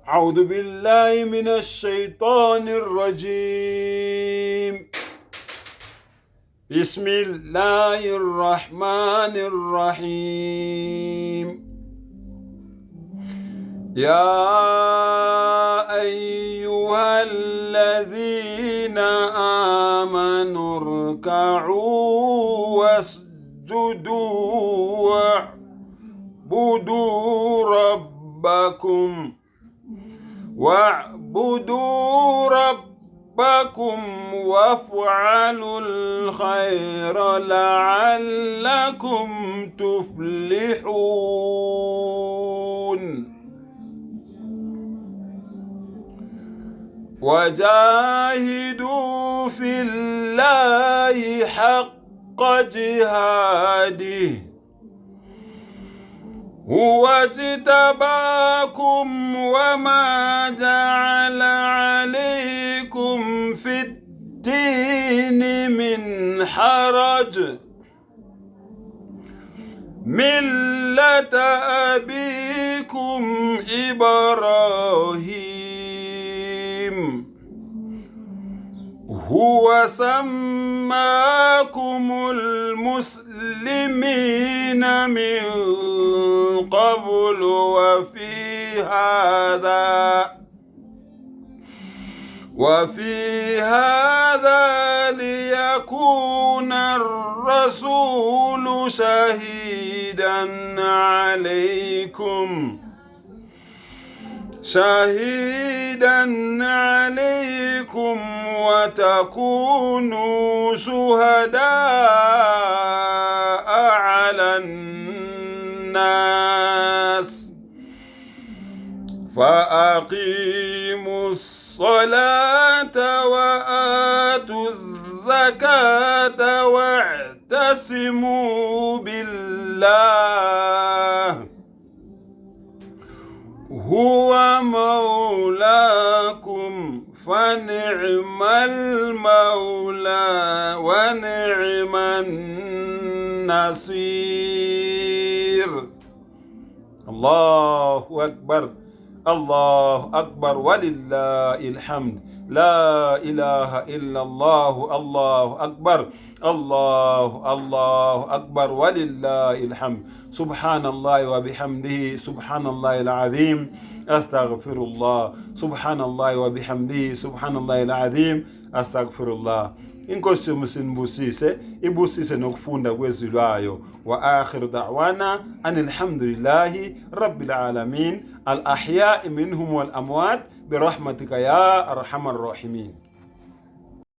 أعوذ بالله من الشيطان الرجيم. بسم الله الرحمن الرحيم. يا أيها الذين آمنوا اركعوا واسجدوا واعبدوا ربكم وافعلوا الخير لعلكم تفلحون. وجاهدوا في الله حق جهاده هو اجتباكم وما جعل عليكم في الدين من حرج ملة أبيكم إبراهيم هو سماكم المسلمين من قبل وفي هذا ليكون الرسول شهيدا عليكم وتكونوا شهداء على الناس فأقيموا الصلاة وآتوا الزكاة واعتصموا بالله هو مولاكم فنعم المولى ونعم النصير. الله أكبر الله أكبر ولله الحمد. لا إله إلا الله. الله أكبر الله أكبر ولله الحمد. سبحان الله وبحمده سبحان الله العظيم أستغفر الله. سبحان الله وبحمده سبحان الله العظيم أستغفر الله. Inkosi musinbusise ibusise nokufunda kwezilwayo. Wa akhiru da'wana anil hamdulillahi rabbil alamin al ahya'i minhum wal amwat birahmatika ya arhamar rahimin.